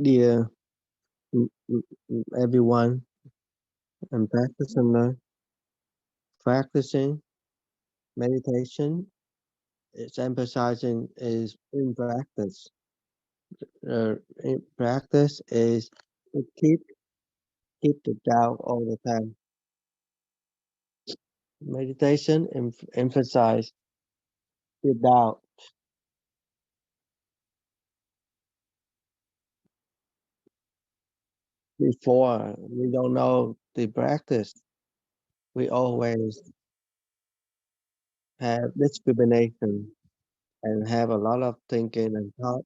Dear everyone, I'm practicing meditation. It's emphasizing is in practice. In practice is to keep the doubt all the time. Meditation emphasize the doubt. Before we don't know the practice, we always have discrimination and have a lot of thinking and thought.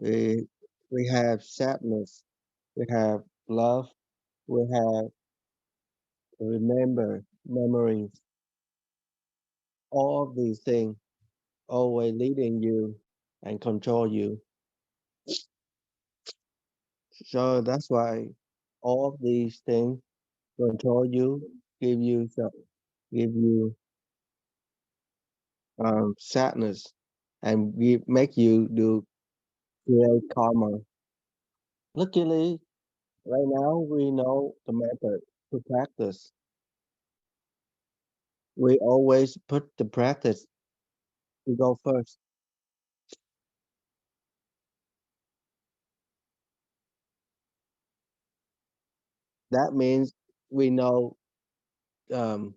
We we have sadness, we have love, we have remember memories. All of these things always leading you and control you. So that's why all of these things control you, give you sadness, and make you do create karma. Luckily, right now we know the method to practice. We always put the practice to go first. That means we know um,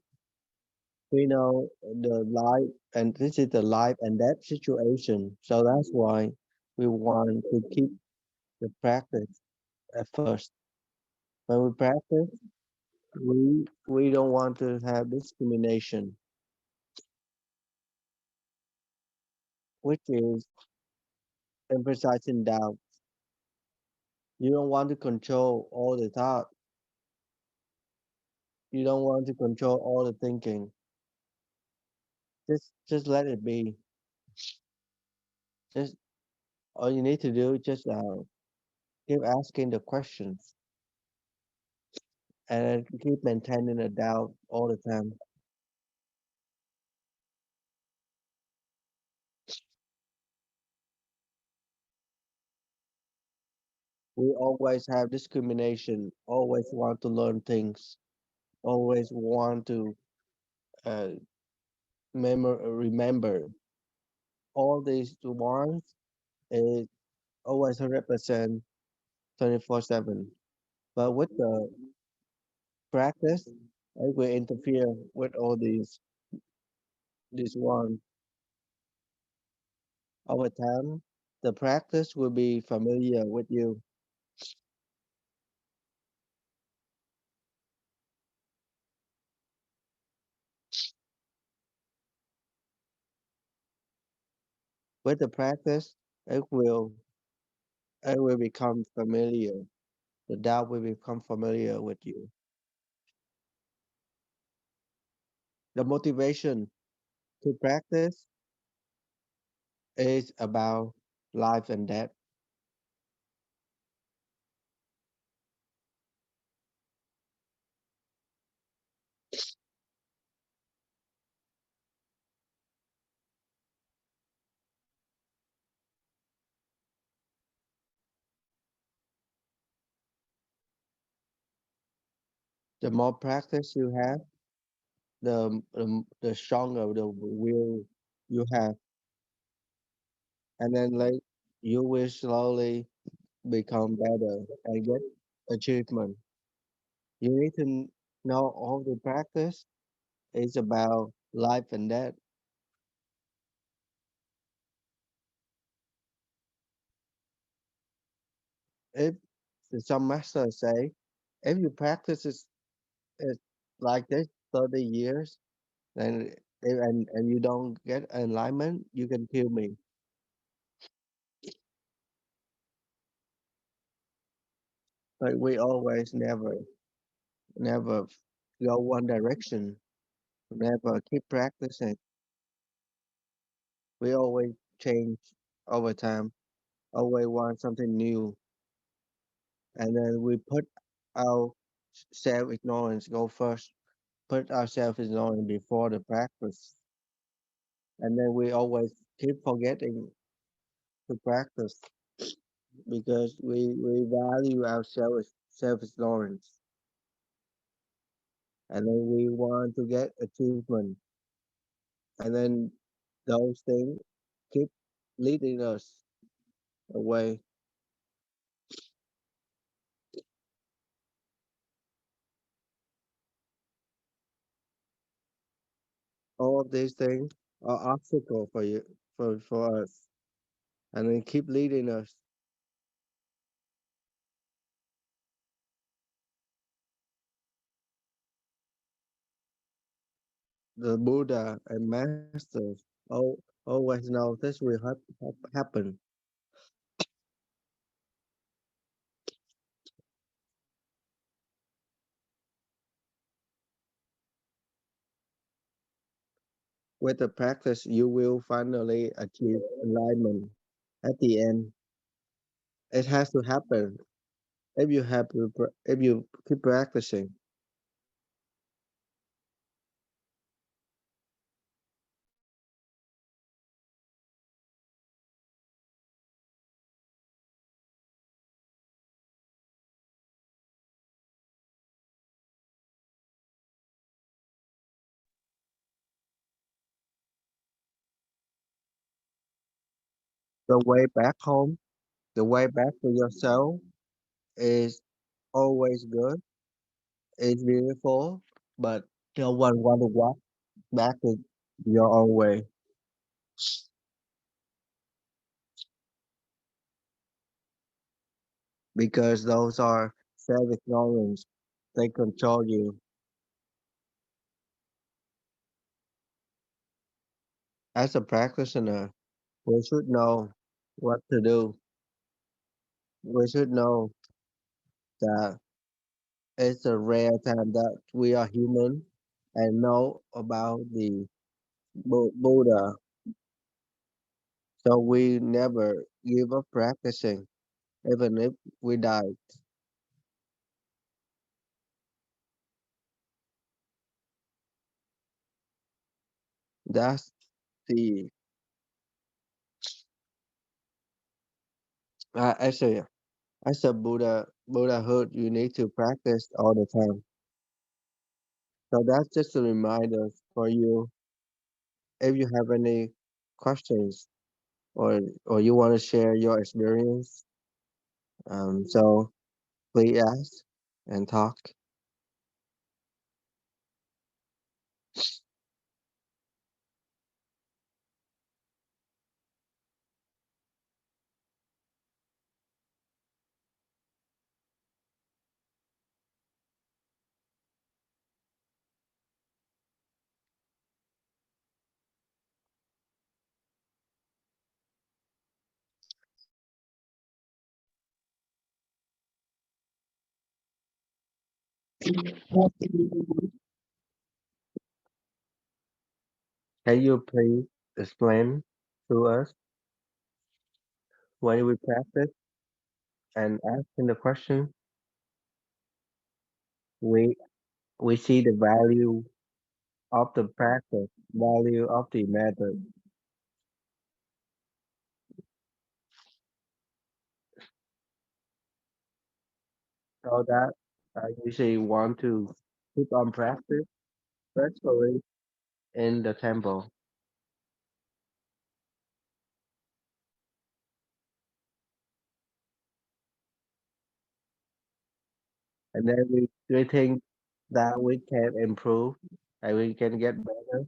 we know the life, and this is the life and death situation. So that's why we want to keep the practice at first. When we practice, we don't want to have discrimination, which is emphasizing doubt. You don't want to control all the thought. You don't want to control all the thinking. Just let it be. Just all you need to do is just keep asking the questions and keep maintaining a doubt all the time. We always have discrimination, always want to learn things, always want to uh, remember. All these wants is always 100% 24/7. But with the practice, it will interfere with all these wants. Over time, the practice will be familiar with you. With the practice, it will become familiar. The doubt will become familiar with you. The motivation to practice is about life and death. The more practice you have, the stronger the will you have, and then like you will slowly become better and get achievement. You need to know all the practice is about life and death. If some masters say, if you practice it like this 30 years, then and you don't get enlightenment, you can kill me. But we always never go one direction, never keep practicing. We always change over time, always want something new, and then we put our self ignorance go first, put our self ignorance before the practice, and then we always keep forgetting to practice. because we value our self ignorance, and then we want to get achievement, and then those things keep leading us away. All of these things are obstacle for you for us, and then keep leading us. The Buddha and masters always know this will happen. With the practice, you will finally achieve enlightenment. At the end, it has to happen if you if you keep practicing. The way back home, the way back to yourself is always good. It's beautiful, but no one want to walk back to your own way because those are self-ignorance. They control you. As a practitioner, we should know what to do. We should know that it's a rare time that we are human and know about the Buddha. So we never give up practicing, even if we die. That's the actually as a Buddhahood, you need to practice all the time. So that's just a reminder for you. If you have any questions or you want to share your experience, so please ask and talk. Can you please explain to us when we practice and asking the question, we we see the value of the practice, value of the method, so that I usually want to keep on practice, especially in the temple. And then we think that we can improve and we can get better.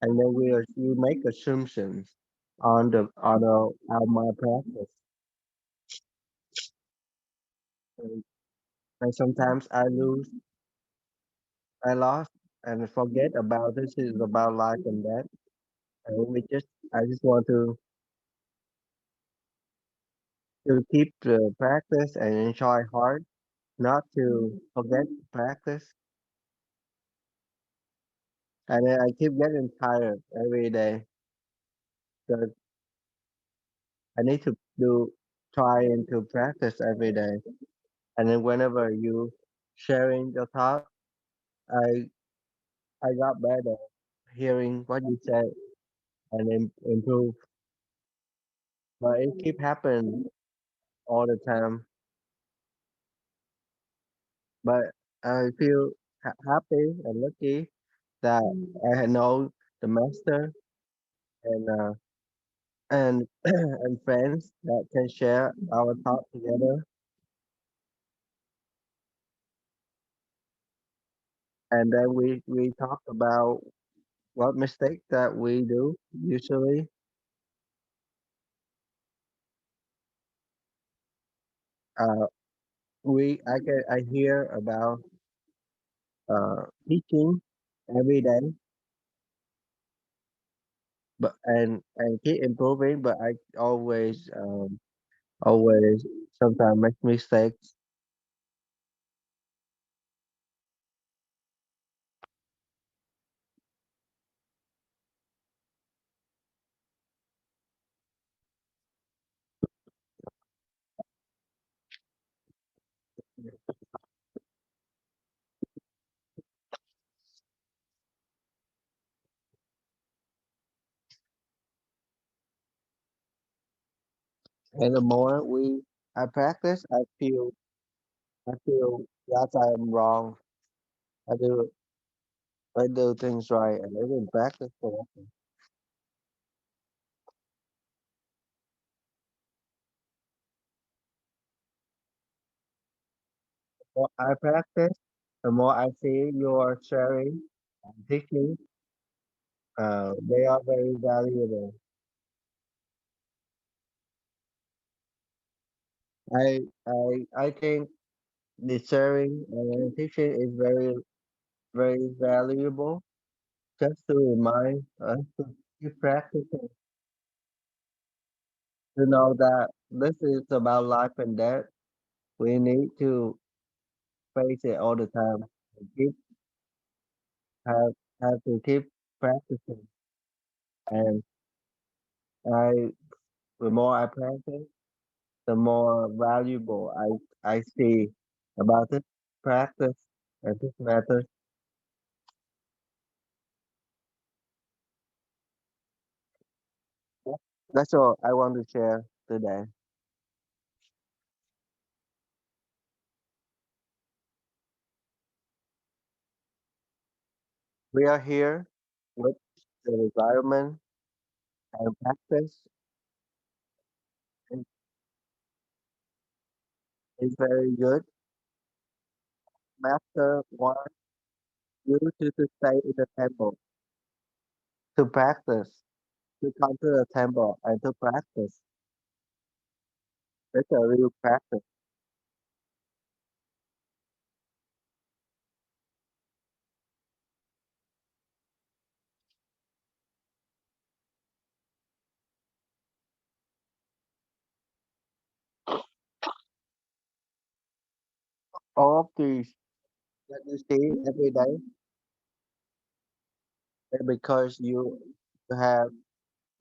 And then we make assumptions on our my practice. And, and sometimes I lost and forget about this is about life and death. And I just want to keep the practice and enjoy hard, not to forget practice. And then I keep getting tired every day because I need to do try and to practice every day. And then whenever you sharing your thought, I I got better hearing what you said and improve, but it keep happening all the time. But I feel happy and lucky that I know the master and and and friends that can share our thought together, and then we talk about what mistake that we do usually. Uh, I hear about teaching every day, but and keep improving. But I always sometimes make mistakes. And the more I practice, I feel that I'm wrong. I do I do things right, and I didn't practice for it. The more I practice, the more I see your sharing and teaching. They are very valuable. I think the sharing and teaching is very valuable. Just to remind us to keep practicing, to know that this is about life and death. We need to face it all the time. Keep have have to keep practicing, and I the more I practice, the more valuable I see about this practice and this method. That's all I want to share today. We are here with the environment and practice, and it's very good. Master wants you to stay in the temple, to practice, to come to the temple and to practice. It's a real practice. All of these that you see every day, and because have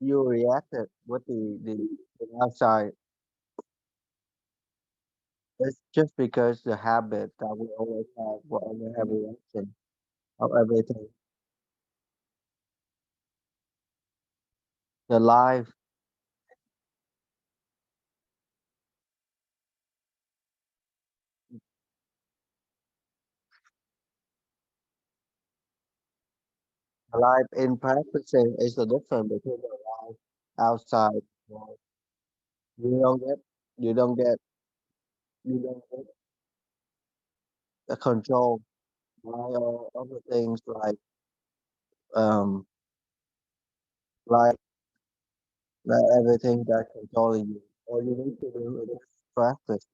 you reacted with the outside. It's just because the habit that we always have, we always have reaction of everything. The life in practicing is the difference between the life outside. Right? You don't get, you don't get, you don't get the control by all other things um, like like everything that controlling you. All you need to do is practice.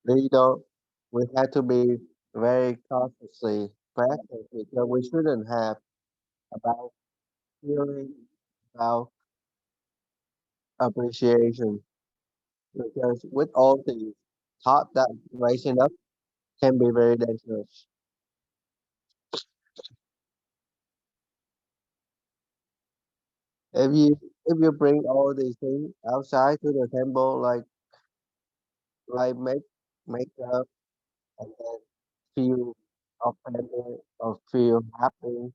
We don't. We have to be very cautiously. practice because we shouldn't have about feeling, about appreciation. Because with all the thought that rising up can be very dangerous. If you bring all these things outside to the temple, like make up and then feel offended or feel happy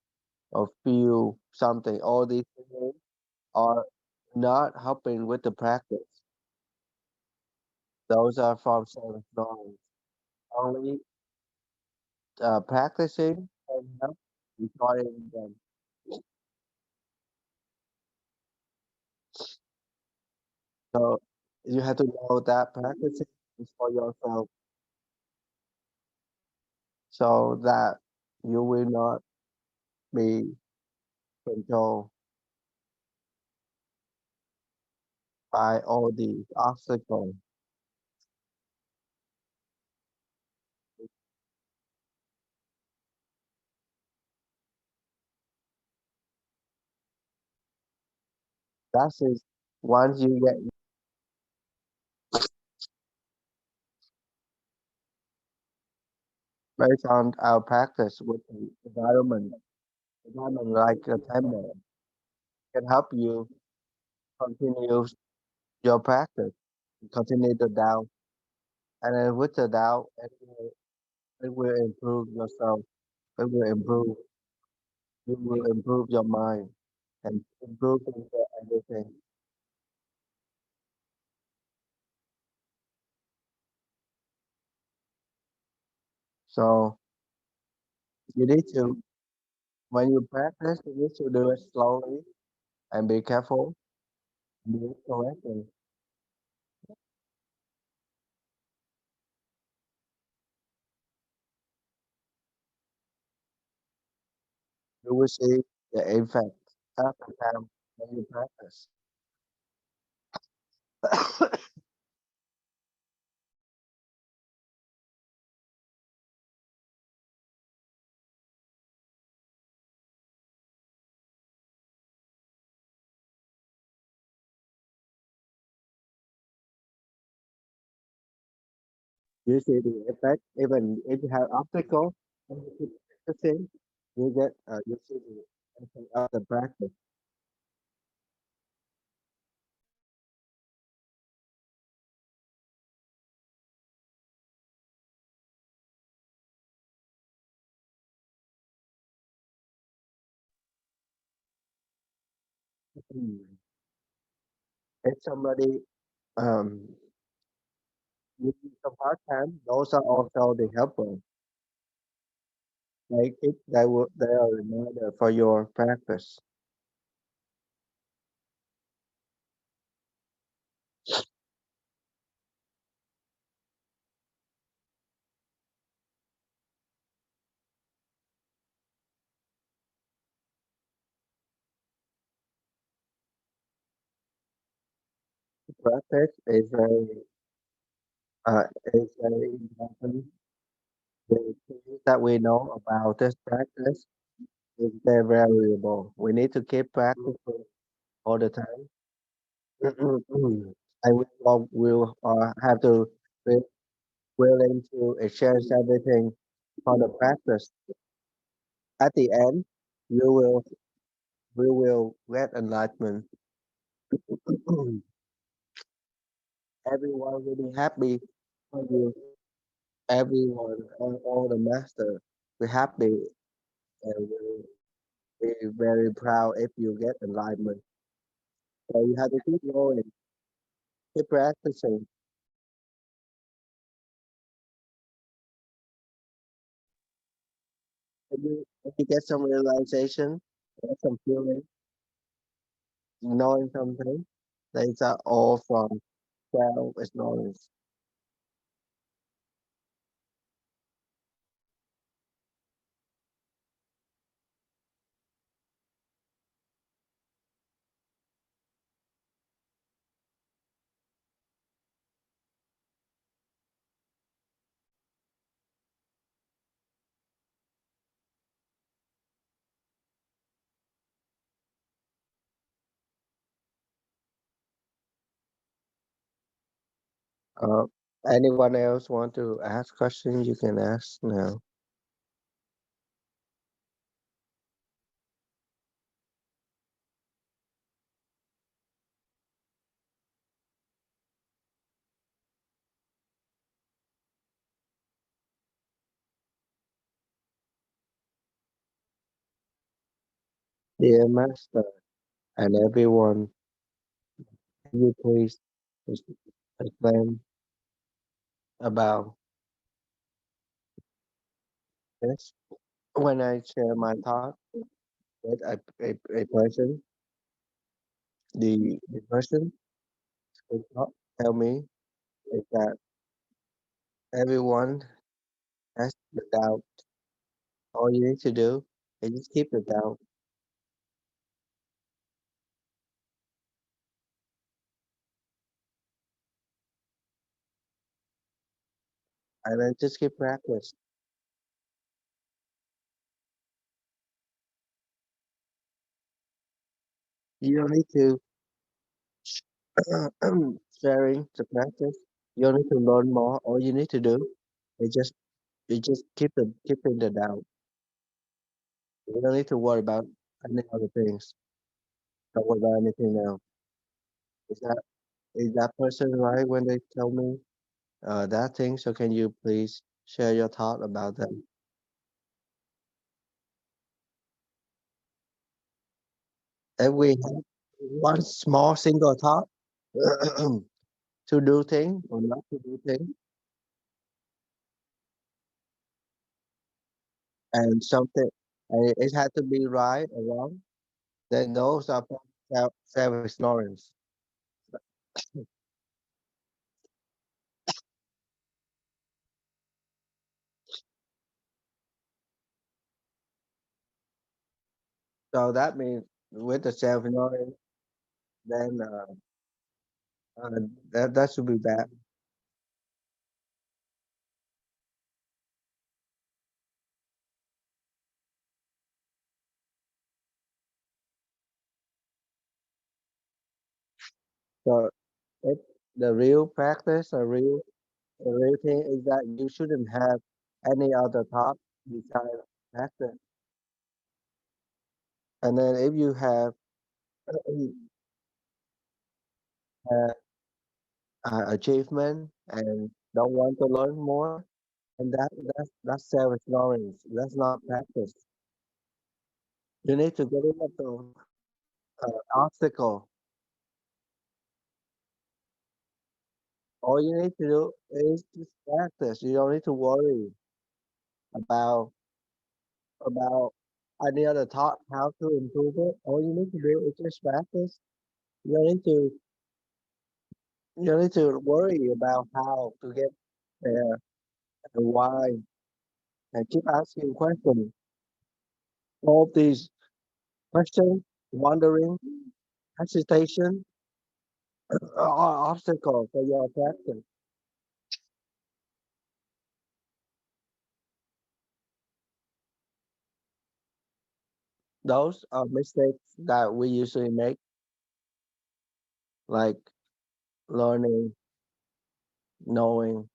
or feel something, all these things are not helping with the practice. Those are from self-knowledge. Only practicing can help recording them. So you have to know that practicing is for yourself so that you will not be controlled by all these obstacles. That is once you get based on our practice with the environment like a temple can help you continue your practice, continue the doubt, and then with the doubt, it will improve yourself. It will improve. It will improve your mind and improve everything. So you need to, when you practice, you need to do it slowly and be careful. Do it correctly. You will see the effect after time when you practice. You see the effect even if you have obstacle and you keep practicing, you see the effect of the practice. Mm. If somebody um needs some hard time, those are also the helper. Like it, they are a reminder for your practice. Practice is very important. The things that we know about this practice is very variable. We need to keep practicing all the time. And we'll have to be willing to exchange everything for the practice. At the end, you will we will get enlightenment. Everyone will be happy for you. Everyone, all the master, be happy and will be very proud if you get enlightenment. So you have to keep going, keep practicing. If you get some realization, get some feeling, knowing something, these are all from self-knowledge. Uh, Anyone else want to ask questions? You can ask now. Dear Master and everyone, can you please ex- explain about this? When I share my thought with a person, the person who tell me is that everyone has the doubt. All you need to do is just keep the doubt, and then just keep practice. You don't need to sharing the practice. You don't need to learn more. All you need to do is just keeping the doubt. You don't need to worry about any other things. Don't worry about anything else. Is that person right when they tell me that thing? So can you please share your thought about that? If we have one small single thought to do thing or not to do thing, and something, and it had to be right or wrong, then those are self ignorance. So that means with the self ignorance, then uh, that should be bad. So if the real practice, the real thing is that you shouldn't have any other thought besides practice. And then if you have achievement and don't want to learn more, and that's self ignorance. That's not practice. You need to get rid of the obstacle. All you need to do is just practice. You don't need to worry about about any other thought how to improve it. All you need to do is just practice. You don't need to you don't need to worry about how to get there and why and keep asking questions. All these questions, wondering, hesitation are obstacles for your practice. Those are mistakes that we usually make, like learning, knowing,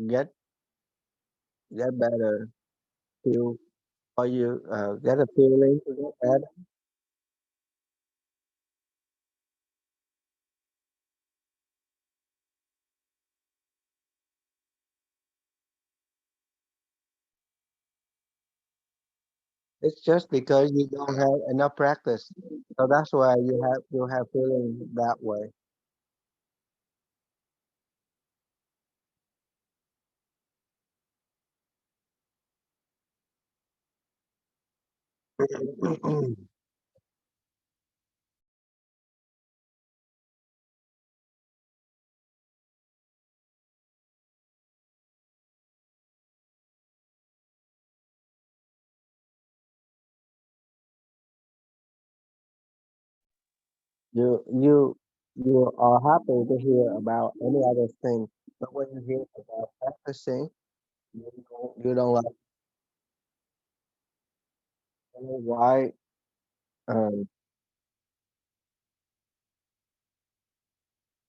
get get better, feel or you get a feeling to get better. It's just because you don't have enough practice. So that's why you have feeling that way. You you are happy to hear about any other thing, but when you hear about practicing, you don't like why um,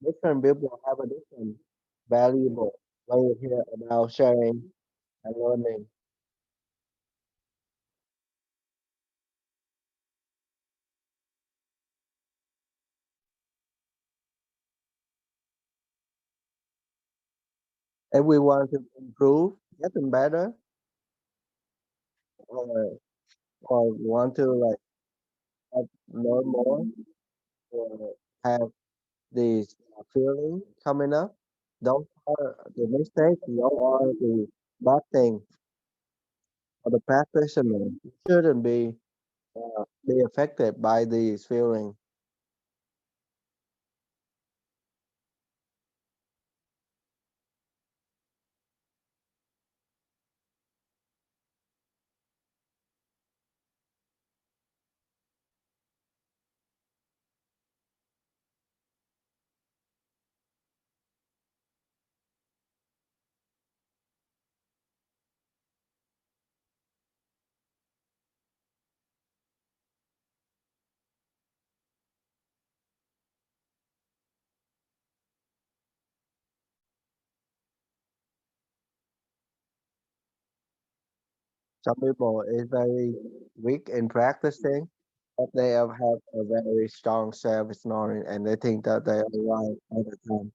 different people have a different. valuable when you hear about sharing and learning. If we want to improve, getting better, or want to like learn more, or have these feeling coming up, those are the mistakes, those are the bad thing for the practitioner. You shouldn't be affected by these feelings. Some people is very weak in practicing, but they have a very strong self-knowledge and they think that they are right all the time.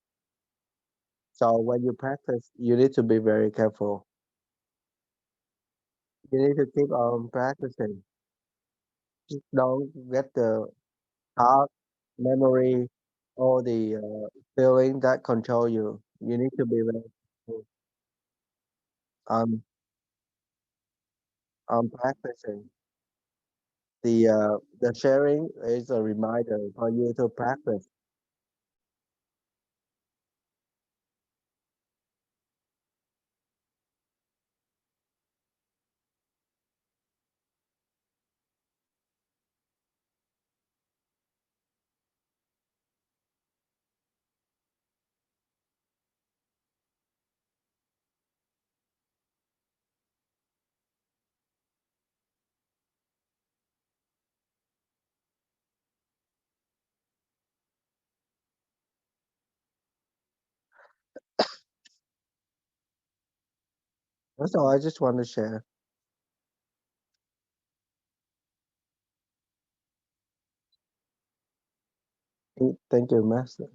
So when you practice, you need to be very careful. You need to keep on practicing. Just don't get the thought, memory, or the feeling that control you. You need to be very careful on practicing. The sharing is a reminder for you to practice. That's all I just want to share. Thank you, Master.